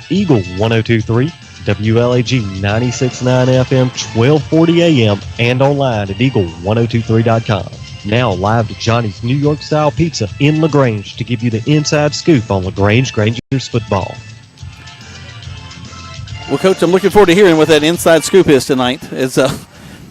Eagle 1023, WLAG 96.9 FM, 1240 AM, and online at eagle1023.com. Now live to Johnny's New York Style Pizza in LaGrange to give you the inside scoop on LaGrange Grangers football. Well, Coach, I'm looking forward to hearing what that inside scoop is tonight. As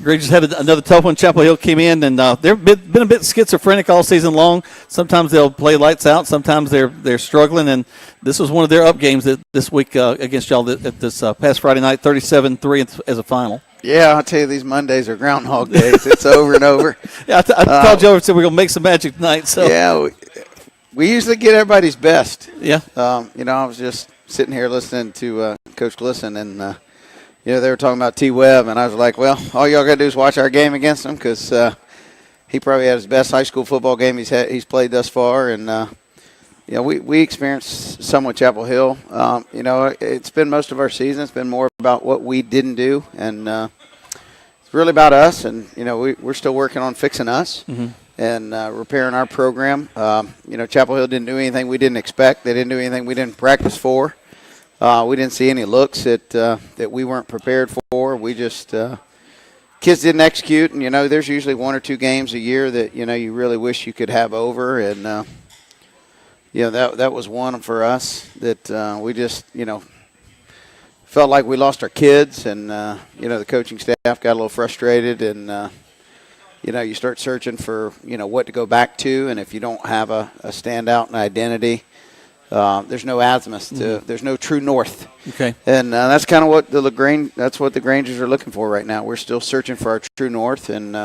Grangers had another tough one. Chapel Hill came in, and they've been a bit schizophrenic all season long. Sometimes they'll play lights out. Sometimes they're struggling, and this was one of their up games this week against y'all at this past Friday night, 37-3 as a final. Yeah, I'll tell you, these Mondays are Groundhog Days. It's over and over. Yeah, I called you over and said we're going to make some magic tonight. So. Yeah, we usually get everybody's best. Yeah. I was just sitting here listening to Coach Glisson, and, they were talking about T-Webb, and I was like, well, all y'all got to do is watch our game against him because he probably had his best high school football game he's played thus far. And, we experienced some with Chapel Hill. It's been most of our season. It's been more about what we didn't do, and it's really about us. And, we're still working on fixing us and repairing our program. Chapel Hill didn't do anything we didn't expect. They didn't do anything we didn't practice for. We didn't see any looks that we weren't prepared for. We just kids didn't execute. And, there's usually one or two games a year that, you really wish you could have over. And, that was one for us that we just, felt like we lost our kids. And, the coaching staff got a little frustrated. And, you start searching for, what to go back to. And if you don't have a standout and identity, there's no azimuth there's no true north. Okay. And that's kind of what that's what the Grangers are looking for right now. We're still searching for our true north and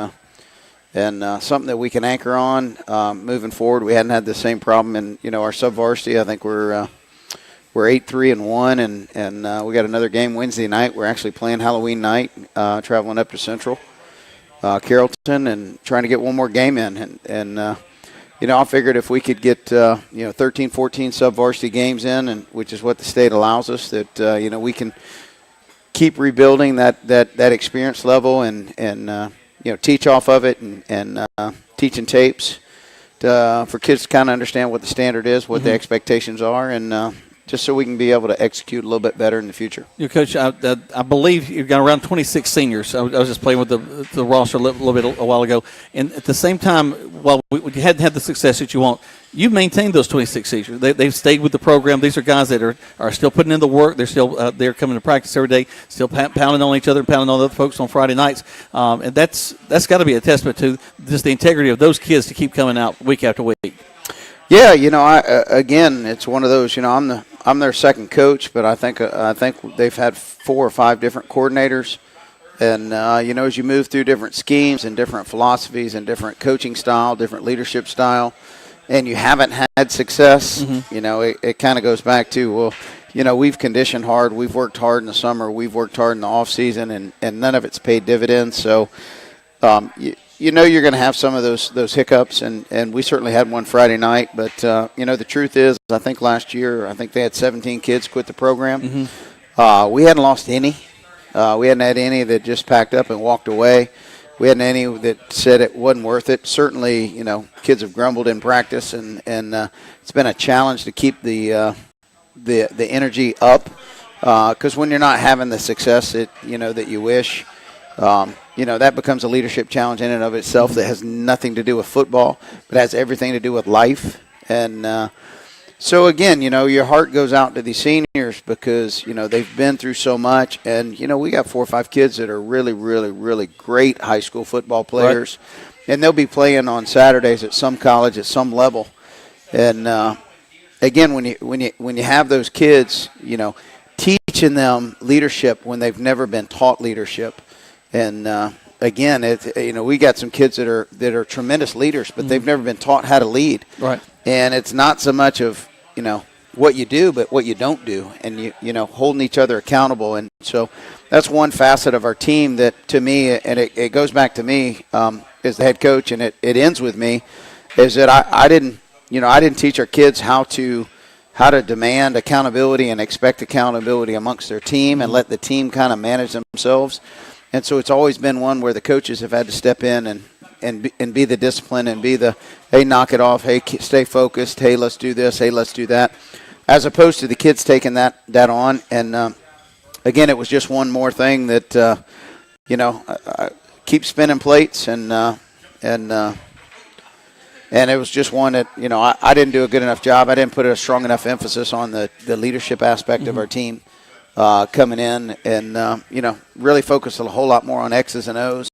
something that we can anchor on moving forward. We hadn't had the same problem in our sub-varsity. I think we're 8-3-1 and we got another game Wednesday night. We're actually playing Halloween night, traveling up to Central Carrollton and trying to get one more game in and I figured if we could get 13, 14 sub-varsity games in, and which is what the state allows us, that we can keep rebuilding that experience level and teach off of it and teaching tapes for kids to kind of understand what the standard is, what the expectations are, and just so we can be able to execute a little bit better in the future. Coach, I believe you've got around 26 seniors. I was just playing with the roster a little bit a while ago. And at the same time, while we hadn't had the success that you want, you've maintained those 26 seniors. They've stayed with the program. These are guys that are still putting in the work. They're still they're coming to practice every day, still pounding on each other, pounding on other folks on Friday nights. And that's got to be a testament to just the integrity of those kids to keep coming out week after week. Yeah, again, it's one of those. I'm their second coach, but I think they've had 4 or 5 different coordinators, and as you move through different schemes and different philosophies and different coaching style, different leadership style, and you haven't had success, it kind of goes back to we've conditioned hard, we've worked hard in the summer, we've worked hard in the off season, and none of it's paid dividends. So. You're going to have some of those hiccups, and we certainly had one Friday night. But, the truth is, I think last year, they had 17 kids quit the program. We hadn't lost any. We hadn't had any that just packed up and walked away. We hadn't any that said it wasn't worth it. Certainly, kids have grumbled in practice, and it's been a challenge to keep the energy up because when you're not having the success that you wish, that becomes a leadership challenge in and of itself that has nothing to do with football, but has everything to do with life. And so, again, your heart goes out to these seniors because, they've been through so much. And, we got 4 or 5 kids that are really, really, really great high school football players. Right. And they'll be playing on Saturdays at some college at some level. And, again, when you have those kids, teaching them leadership when they've never been taught leadership. And again, we got some kids that are tremendous leaders, but they've never been taught how to lead. Right. And it's not so much of what you do, but what you don't do, and holding each other accountable. And so that's one facet of our team that, to me, and it goes back to me as the head coach, and it ends with me, is that I didn't teach our kids how to demand accountability and expect accountability amongst their team and let the team kind of manage themselves. And so it's always been one where the coaches have had to step in and be the discipline and be the, hey, knock it off, hey, stay focused, hey, let's do this, hey, let's do that. as opposed to the kids taking that on. And again, it was just one more thing that keep spinning plates and it was just one that I didn't do a good enough job. I didn't put a strong enough emphasis on the leadership aspect of our team coming in, and really focused a whole lot more on X's and O's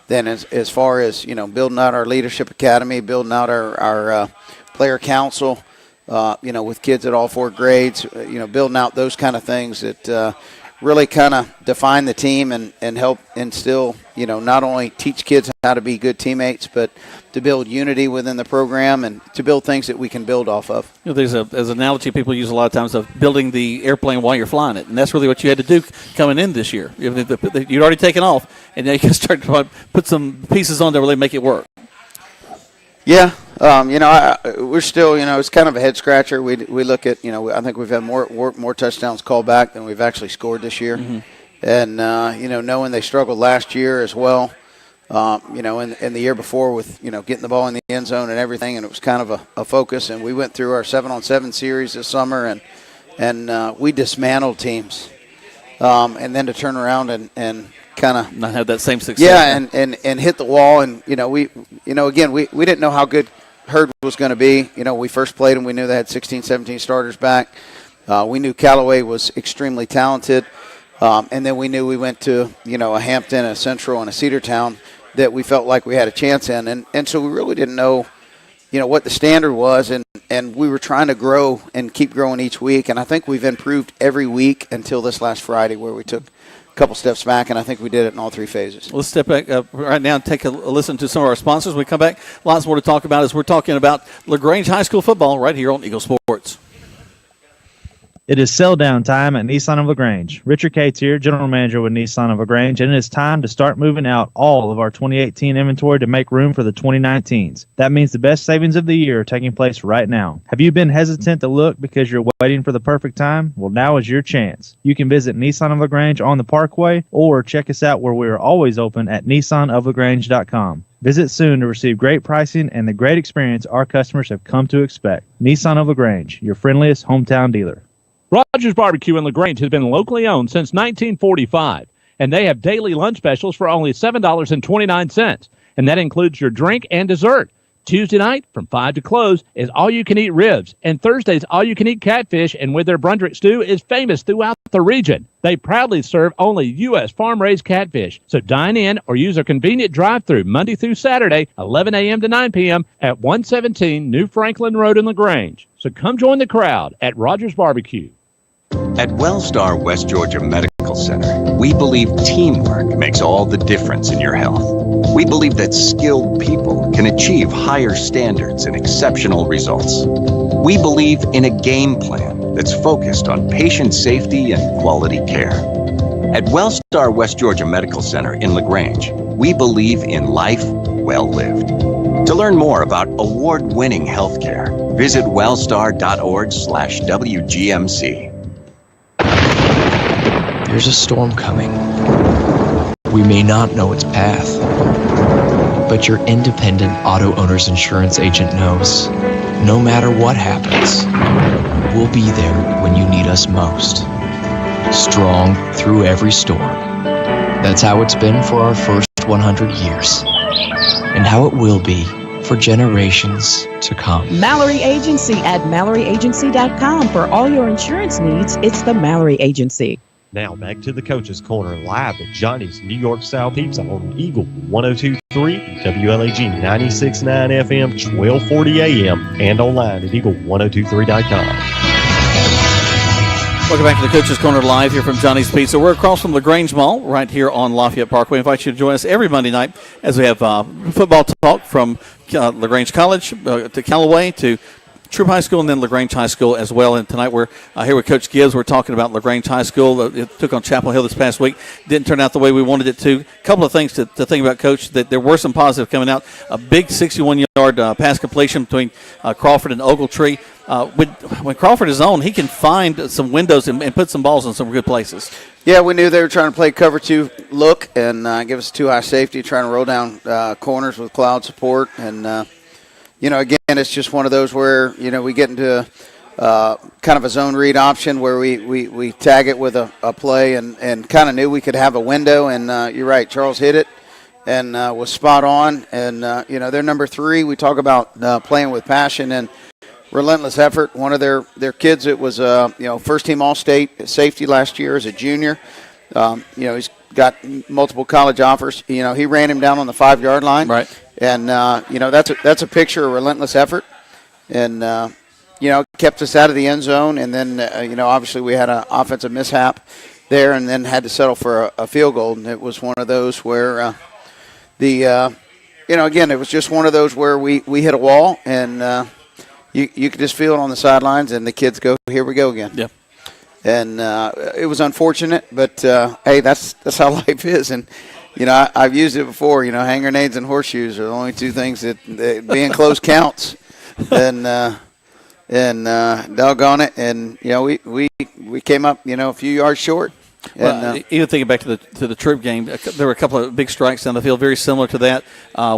than as far as building out our leadership academy, building out our player council, with kids at all 4 grades, building out those kind of things that really kind of define the team and help instill, not only teach kids how to be good teammates, but to build unity within the program and to build things that we can build off of. There's an analogy people use a lot of times of building the airplane while you're flying it, and that's really what you had to do coming in this year. You'd already taken off, and now you can start to put some pieces on to really make it work. Yeah, we're still, it's kind of a head scratcher. We look at, I think we've had more touchdowns called back than we've actually scored this year. Mm-hmm. And, knowing they struggled last year as well, and the year before with, getting the ball in the end zone and everything, and it was kind of a focus. And we went through our 7-on-7 series this summer, and we dismantled teams. And then to turn around and kind of not have that same success. Yeah, and hit the wall, and we didn't know how good Herd was going to be. We first played them, we knew they had 16, 17 starters back. We knew Callaway was extremely talented, and then we knew we went to a Hampton, a Central, and a Cedartown that we felt like we had a chance in, and so we really didn't know what the standard was, and we were trying to grow and keep growing each week, and I think we've improved every week until this last Friday where we took couple steps back, and I think we did it in all 3 phases. Let's step back right now and take a listen to some of our sponsors. When we come back, lots more to talk about as we're talking about LaGrange High School football right here on Eagle Sports. It is sell down time at Nissan of LaGrange. Richard Cates here, General Manager with Nissan of LaGrange, and it is time to start moving out all of our 2018 inventory to make room for the 2019s. That means the best savings of the year are taking place right now. Have you been hesitant to look because you're waiting for the perfect time? Well, now is your chance. You can visit Nissan of LaGrange on the Parkway or check us out where we are always open at nissanoflagrange.com. Visit soon to receive great pricing and the great experience our customers have come to expect. Nissan of LaGrange, your friendliest hometown dealer. Rogers Barbecue in LaGrange has been locally owned since 1945, and they have daily lunch specials for only $7.29, and that includes your drink and dessert. Tuesday night from 5 to close is all-you-can-eat ribs, and Thursdays all-you-can-eat catfish, and with their Brunswick stew is famous throughout the region. They proudly serve only U.S. farm-raised catfish, so dine in or use a convenient drive-thru Monday through Saturday, 11 a.m. to 9 p.m. at 117 New Franklin Road in LaGrange. So come join the crowd at Rogers Barbecue. At Wellstar West Georgia Medical Center, we believe teamwork makes all the difference in your health. We believe that skilled people can achieve higher standards and exceptional results. We believe in a game plan that's focused on patient safety and quality care. At Wellstar West Georgia Medical Center in LaGrange, we believe in life well lived. To learn more about award-winning healthcare, visit wellstar.org/WGMC. There's a storm coming. We may not know its path, but your independent auto owner's insurance agent knows. No matter what happens, we'll be there when you need us most. Strong through every storm. That's how it's been for our first 100 years, and how it will be for generations to come. Mallory Agency at MalloryAgency.com. For all your insurance needs, it's the Mallory Agency. Now back to the Coach's Corner live at Johnny's New York Style Pizza on Eagle 102.3, WLAG 96.9 FM, 1240 AM, and online at eagle1023.com. Welcome back to the Coach's Corner live here from Johnny's Pizza. We're across from LaGrange Mall right here on Lafayette Parkway. I invite you to join us every Monday night as we have football talk from LaGrange College to Callaway to Troop High School and then LaGrange High School as well. And tonight we're here with Coach Gibbs. We're talking about LaGrange High School. It took on Chapel Hill this past week. Didn't turn out the way we wanted it to. A couple of things to think about, Coach, that there were some positive coming out. A big 61-yard pass completion between Crawford and Ogletree. When Crawford is on, he can find some windows and put some balls in some good places. Yeah, we knew they were trying to play cover 2 look and give us 2 high safety, trying to roll down corners with cloud support. And, again, it's just one of those where, we get into kind of a zone read option where we tag it with a play and kind of knew we could have a window. And you're right, Charles hit it and was spot on. And, they're number 3. We talk about playing with passion and relentless effort. One of their kids, it was, first team All-State safety last year as a junior. He's got multiple college offers. He ran him down on the 5-yard line. Right. And, that's a picture of relentless effort. And, kept us out of the end zone. And then, obviously we had an offensive mishap there and then had to settle for a field goal. And it was one of those where again, it was just one of those where we hit a wall and you could just feel it on the sidelines and the kids go, here we go again. Yeah. And it was unfortunate, but, hey, that's how life is. And, I've used it before. Hand grenades and horseshoes are the only 2 things that being close counts. And doggone it. And, we came up, a few yards short. Well, even thinking back to the Troop game, there were a couple of big strikes down the field, very similar to that,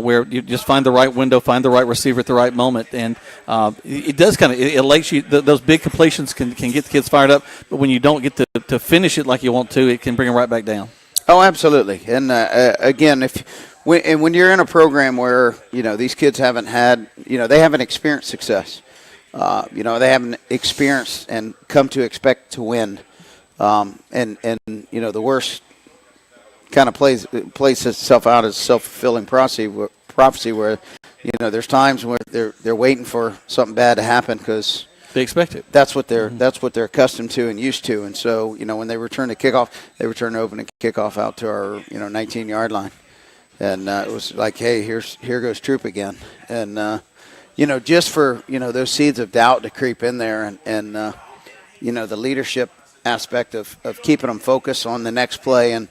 where you just find the right window, find the right receiver at the right moment, and it does kind of it elates you. Those big completions can get the kids fired up, but when you don't get to finish it like you want to, it can bring them right back down. Oh, absolutely. And again, when you're in a program where these kids haven't had, they haven't experienced success, they haven't experienced and come to expect to win. And the worst kind of plays itself out as self-fulfilling prophecy where, there's times where they're waiting for something bad to happen because they expect it. That's what they're accustomed to and used to. And so, when they return the kickoff, they return the opening kickoff out to our, 19-yard line. And it was like, hey, here goes Troop again. And, just for, those seeds of doubt to creep in there and the leadership aspect of keeping them focused on the next play and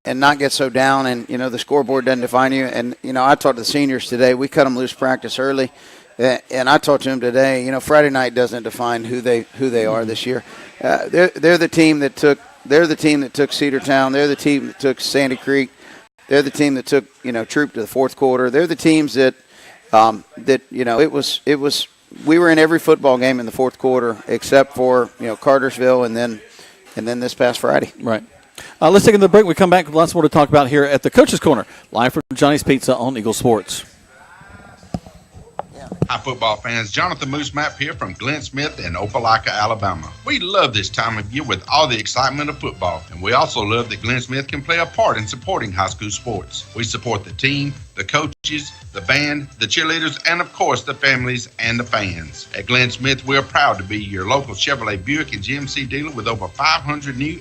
not get so down and the scoreboard doesn't define you. And I talked to the seniors today. We cut them loose practice early, and I talked to them today. Friday night doesn't define who they are this year. They're the team that took Cedartown. They're the team that took Sandy Creek. They're the team that took Troop to the fourth quarter. They're the teams that it was. We were in every football game in the fourth quarter except for Cartersville and then this past Friday. Right. Let's take another break. We come back with lots more to talk about here at the Coach's Corner, live from Johnny's Pizza on Eagle Sports. Hi, football fans. Jonathan Moose Map here from Glenn Smith in Opelika, Alabama. We love this time of year with all the excitement of football, and we also love that Glenn Smith can play a part in supporting high school sports. We support the team, the coaches, the band, the cheerleaders, and of course the families and the fans. At Glenn Smith, we're proud to be your local Chevrolet Buick and GMC dealer with over 500 new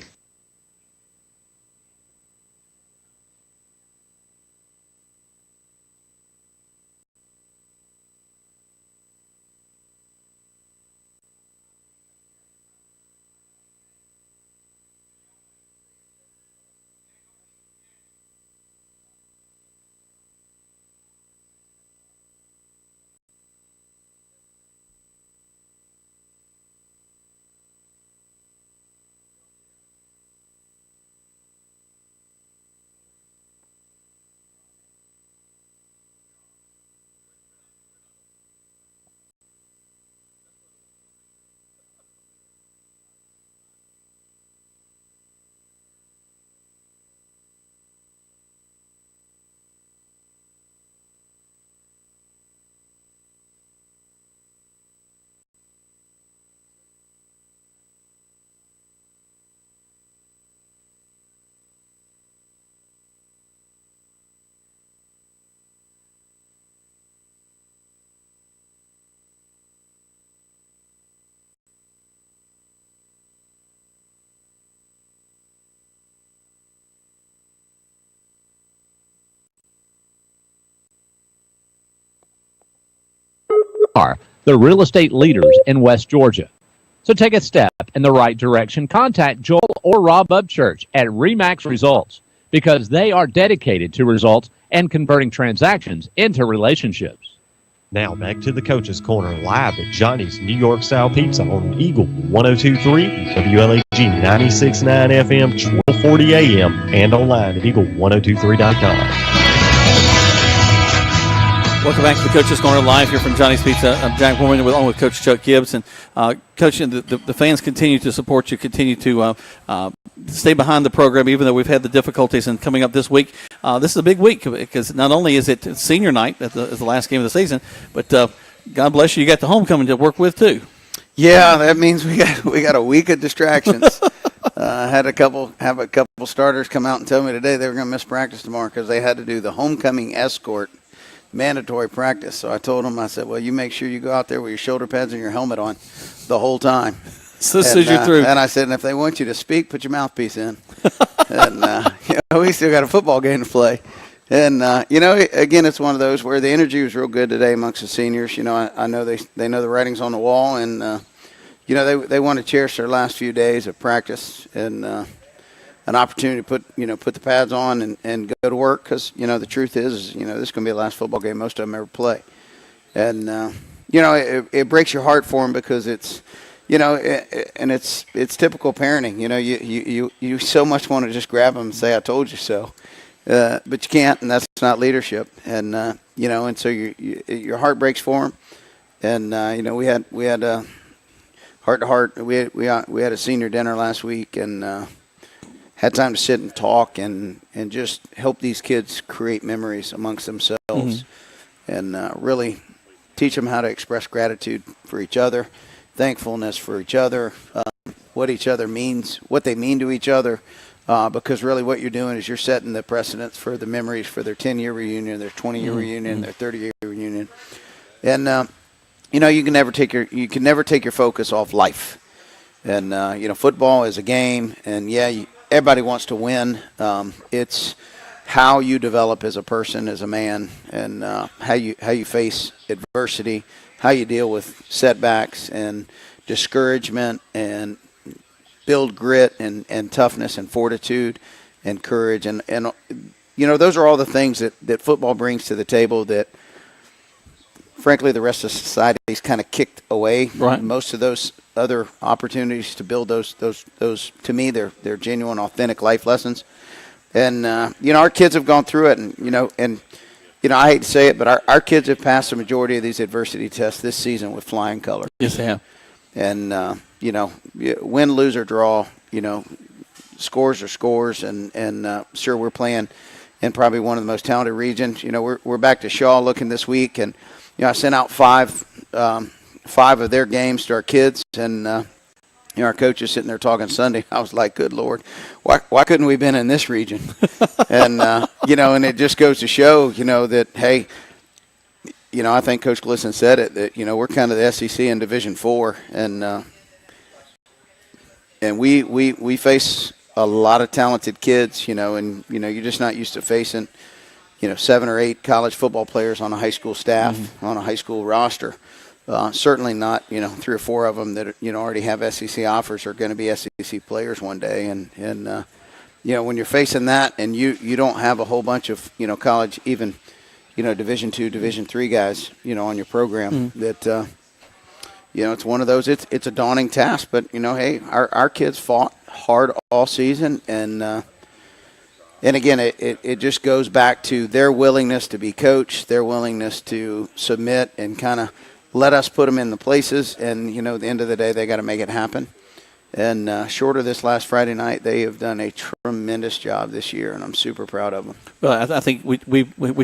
are the real estate leaders in West Georgia. So take a step in the right direction. Contact Joel or Rob Upchurch at Remax Results because they are dedicated to results and converting transactions into relationships. Now back to the Coach's Corner live at Johnny's New York Style Pizza on Eagle 102.3, WLAG 96.9 FM, 1240 AM, and online at eagle1023.com. Welcome back to the Coach's Corner live here from Johnny's Pizza. I'm Jack Warman along with Coach Chuck Gibbs. And Coach, the fans continue to support you, continue to stay behind the program, even though we've had the difficulties. And coming up this week, this is a big week because not only is it senior night as the last game of the season, but God bless you, you got the homecoming to work with too. Yeah, that means we got a week of distractions. Have a couple starters come out and tell me today they were going to miss practice tomorrow because they had to do the homecoming escort mandatory practice. So I told them, I said, well, you make sure you go out there with your shoulder pads and your helmet on the whole time. So as you're through. And I said, and if they want you to speak, put your mouthpiece in. And, we still got a football game to play. And, again, it's one of those where the energy was real good today amongst the seniors. I know they know the writing's on the wall, and, they want to cherish their last few days of practice and an opportunity to put the pads on and go to work because, the truth is, this is going to be the last football game most of them ever play. And, it breaks your heart for them because it's, and it's typical parenting. You so much want to just grab them and say, I told you so. But you can't, and that's not leadership. And, and so your heart breaks for them. And, we had heart to heart. We had a senior dinner last week and had time to sit and talk and just help these kids create memories amongst themselves and really teach them how to express gratitude for each other, thankfulness for each other, what each other means, what they mean to each other. Because really what you're doing is you're setting the precedents for the memories for their 10-year reunion, their 20-year reunion, their 30-year reunion. And, you can never take your focus off life. And, football is a game, and, everybody wants to win. It's how you develop as a person, as a man, and how you face adversity, how you deal with setbacks and discouragement and build grit and toughness and fortitude and courage. And those are all the things that football brings to the table that, frankly, the rest of society's kind of kicked away. Right. Most of those other opportunities to build those to me, they're genuine, authentic life lessons. And, our kids have gone through it. And I hate to say it, but our kids have passed the majority of these adversity tests this season with flying colors. Yes, they have. And, win, lose, or draw, scores are scores. And sure, we're playing in probably one of the most talented regions. We're back to Shaw looking this week. And, I sent out five of their games to our kids. And, our coach is sitting there talking Sunday. I was like, good Lord, why couldn't we have been in this region? And, and it just goes to show, that, hey, I think Coach Glisson said it, that, we're kind of the SEC in Division IV. And we face a lot of talented kids, and, you're just not used to facing, 7 or 8 college football players on a high school staff, on a high school roster. Certainly not, 3 or 4 of them that, already have SEC offers are going to be SEC players one day. And when you're facing that and you don't have a whole bunch of, college, even, Division II, Division III guys, on your program that, it's one of those, it's a daunting task. But, hey, our kids fought hard all season. And again, it just goes back to their willingness to be coached, their willingness to submit and kind of let us put them in the places. And, at the end of the day, they got to make it happen. And short of this last Friday night, they have done a tremendous job this year, and I'm super proud of them. Well, I think we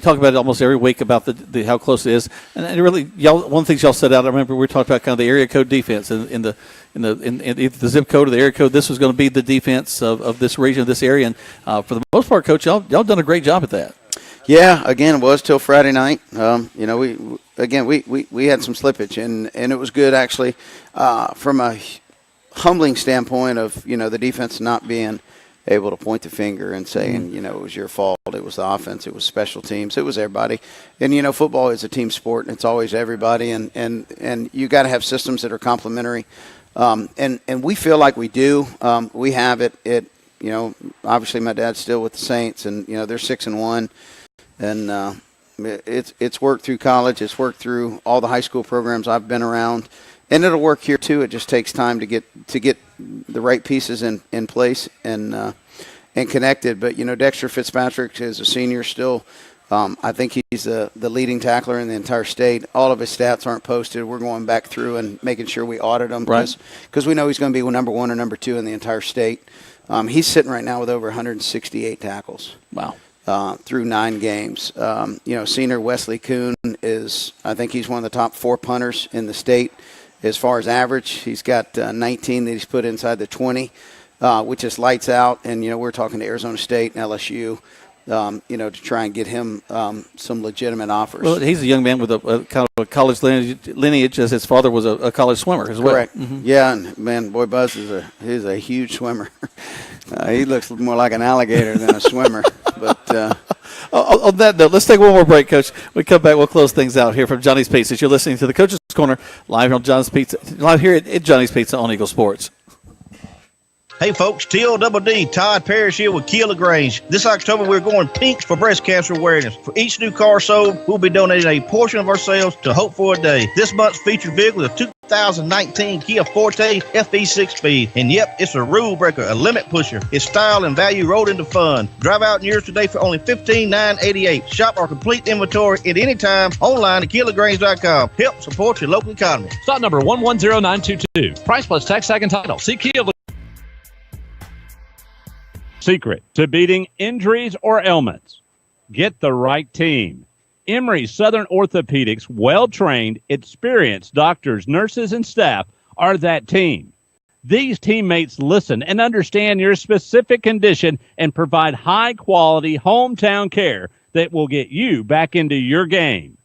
talk about it almost every week about the how close it is, and really, y'all, one of the things y'all set out. I remember we talked about kind of the area code defense in the either the zip code or the area code. This was going to be the defense of this region, of this area, and for the most part, Coach, y'all done a great job at that. Yeah, again, it was till Friday night. We had some slippage, and it was good actually from a humbling standpoint of, the defense not being able to point the finger and saying, it was your fault. It was the offense. It was special teams. It was everybody. And, football is a team sport, and it's always everybody. And you got to have systems that are complementary. And we feel like we do. We have it. Obviously my dad's still with the Saints, and, they're 6-1. And it's worked through college. It's worked through all the high school programs I've been around. And it'll work here too. It just takes time to get the right pieces in place and connected. But Dexter Fitzpatrick is a senior still, I think he's the leading tackler in the entire state. All of his stats aren't posted. We're going back through and making sure we audit them because we know he's going to be number 1 or number 2 in the entire state. He's sitting right now with over 168 tackles. Wow. Through 9 games. Senior Wesley Kuhn I think he's one of the top 4 punters in the state as far as average. He's got 19 that he's put inside the 20, which is lights out. And, we're talking to Arizona State and LSU, to try and get him some legitimate offers. Well, he's a young man with a kind of a college lineage, as his father was a college swimmer as well. Correct. Mm-hmm. Yeah, and man, Boy Buzz he's a huge swimmer. He looks more like an alligator than a swimmer. But on that note, let's take one more break, Coach. We come back, we'll close things out here from Johnny's Pizza. You're listening to the Coach's Corner live on Johnny's Pizza, live here at Johnny's Pizza on Eagle Sports. Hey folks, T.O.D.D. Todd Parrish here with Kia LaGrange. This October we're going pinks for breast cancer awareness. For each new car sold, we'll be donating a portion of our sales to Hope for a Day. This month's featured vehicle is a 2019 Kia Forte FE 6-speed. And yep, it's a rule breaker, a limit pusher. It's style and value rolled into fun. Drive out in yours today for only $15,988. Shop our complete inventory at any time online at KiaLaGrange.com. Help support your local economy. Stop number 110922. Price plus tax, tag, and title. See Kia. Secret to beating injuries or ailments. Get the right team. Emory Southern Orthopedics, well-trained, experienced doctors, nurses, and staff are that team. These teammates listen and understand your specific condition and provide high-quality hometown care that will get you back into your game.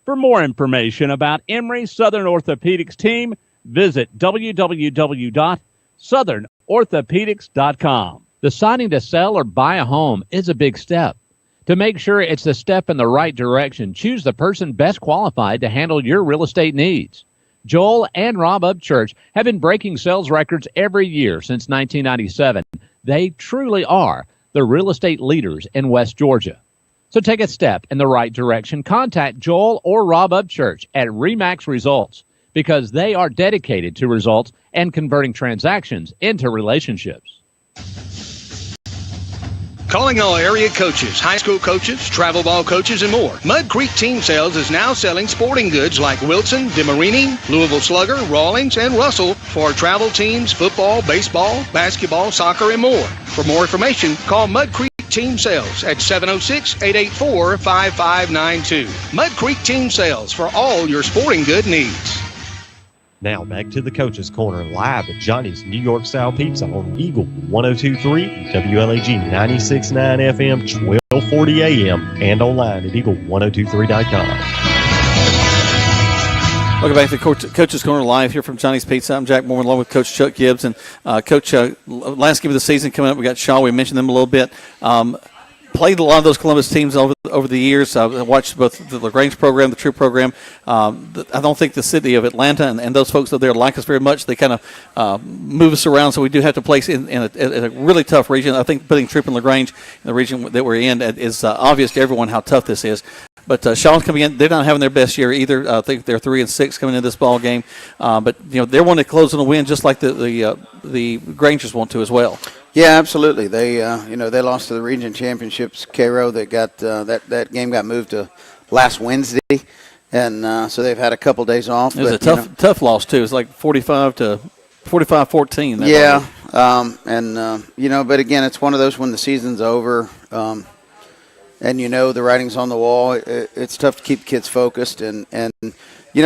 For more information about Emory Southern Orthopedics team, visit www.southernorthopedics.com. Deciding to sell or buy a home is a big step. To make sure it's the step in the right direction, choose the person best qualified to handle your real estate needs. Joel and Rob Upchurch have been breaking sales records every year since 1997. They truly are the real estate leaders in West Georgia. So take a step in the right direction. Contact Joel or Rob Upchurch at RE/MAX Results because they are dedicated to results and converting transactions into relationships. Calling all area coaches, high school coaches, travel ball coaches, and more. Mud Creek Team Sales is now selling sporting goods like Wilson, DeMarini, Louisville Slugger, Rawlings, and Russell for travel teams, football, baseball, basketball, soccer, and more. For more information, call Mud Creek Team Sales at 706-884-5592. Mud Creek Team Sales for all your sporting good needs. Now back to the Coach's Corner live at Johnny's New York Style Pizza on Eagle 102.3, WLAG 96.9 FM, 1240 AM, and online at eagle1023.com. Welcome back to Coach's Corner live here from Johnny's Pizza. I'm Jack Moore along with Coach Chuck Gibbs. And Coach, last game of the season coming up, we got Shaw. We mentioned them a little bit. Played a lot of those Columbus teams over the years. I watched both the LaGrange program, the True program. I don't think the city of Atlanta and those folks over there like us very much. They kind of move us around, so we do have to place in a really tough region. I think putting Troop and LaGrange in the region that we're in is obvious to everyone how tough this is. But Shaw's coming in. They're not having their best year either. I think they're 3-6 coming into this ball game. But they're wanting to close on a win, just like the Grangers want to as well. Yeah, absolutely. They they lost to the region championships. Cairo. They got that game got moved to last Wednesday, and so they've had a couple days off. It was a tough loss too. It's like 45-14. Yeah, but again, it's one of those when the season's over. And the writing's on the wall. It's tough to keep kids focused, and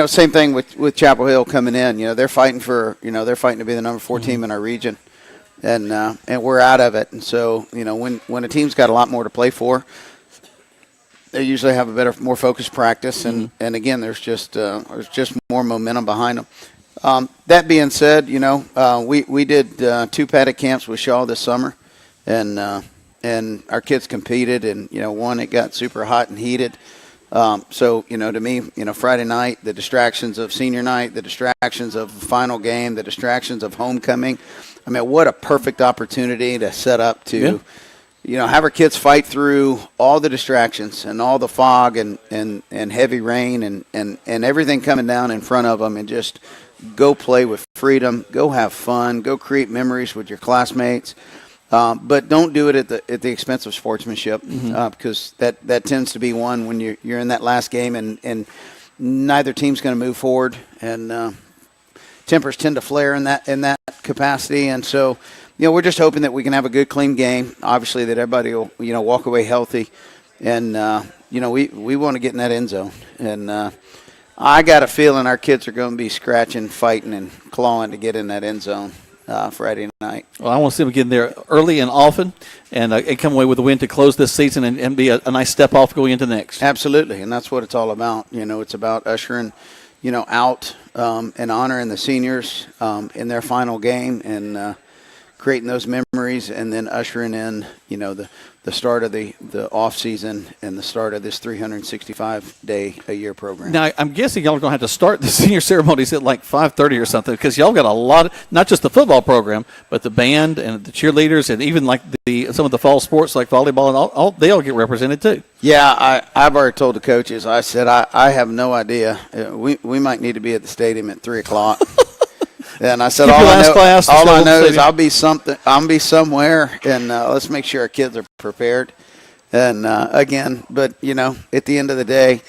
same thing with Chapel Hill coming in. They're fighting to be the number 4 team in our region, and we're out of it. And so when a team's got a lot more to play for, they usually have a more focused practice, and again there's just more momentum behind them. That being said, we did 2 paddock camps with Shaw this summer, and our kids competed, and one, it got super hot and heated. So to me, Friday night, the distractions of senior night, the distractions of the final game, the distractions of homecoming. I mean, what a perfect opportunity to set up to, have our kids fight through all the distractions and all the fog and heavy rain and everything coming down in front of them, and just go play with freedom, go have fun, go create memories with your classmates. But don't do it at the expense of sportsmanship, because that tends to be one when you're in that last game and neither team's going to move forward, and tempers tend to flare in that capacity. And so, we're just hoping that we can have a good, clean game. Obviously, that everybody will walk away healthy, and we want to get in that end zone. And I got a feeling our kids are going to be scratching, fighting, and clawing to get in that end zone Friday night. Well, I want to see them get in there early and often, and come away with a win to close this season and be a nice step off going into next. Absolutely, and that's what it's all about. It's about ushering, out and honoring the seniors in their final game, and creating those memories, and then ushering in, the start of the off season and the start of this 365-day-a-year program. Now, I'm guessing y'all are going to have to start the senior ceremonies at like 5:30 or something, because y'all got a lot of, not just the football program, but the band and the cheerleaders, and even like some of the fall sports like volleyball, and all they all get represented too. Yeah, I've already told the coaches. I said I have no idea. We might need to be at the stadium at 3:00. And I said, all I know is I'll be somewhere, and let's make sure our kids are prepared. And again, but at the end of the day,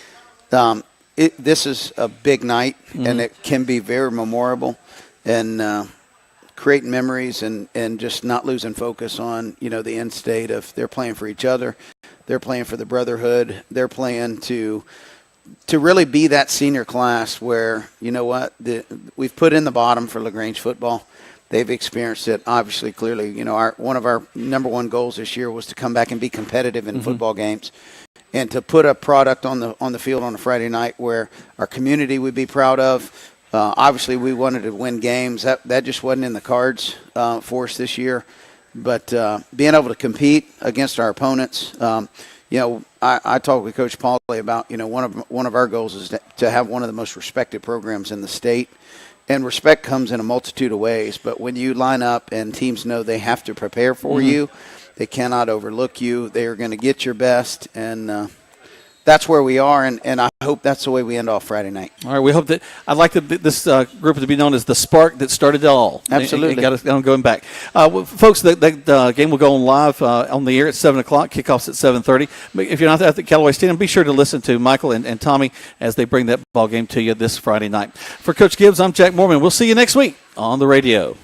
this is a big night, and it can be very memorable, and creating memories, and just not losing focus on the end state of they're playing for each other, they're playing for the brotherhood, they're playing to really be that senior class where, we've put in the bottom for LaGrange football. They've experienced it, obviously, clearly. One of our number one goals this year was to come back and be competitive in football games, and to put a product on the field on a Friday night where our community would be proud of. Obviously, we wanted to win games. That just wasn't in the cards for us this year. But being able to compete against our opponents, I talked with Coach Pauly about, one of our goals is to have one of the most respected programs in the state. And respect comes in a multitude of ways. But when you line up and teams know they have to prepare for you, they cannot overlook you. They are going to get your best. And that's where we are. And I hope that's the way we end off Friday night. All right. We hope that – I'd like this group to be known as the spark that started it all. Absolutely. Got us going back. Folks, that game will go on live on the air at 7 o'clock. Kickoff's at 7:30. If you're not at the Callaway Stadium, be sure to listen to Michael and Tommy as they bring that ball game to you this Friday night. For Coach Gibbs, I'm Jack Mormon. We'll see you next week on the radio.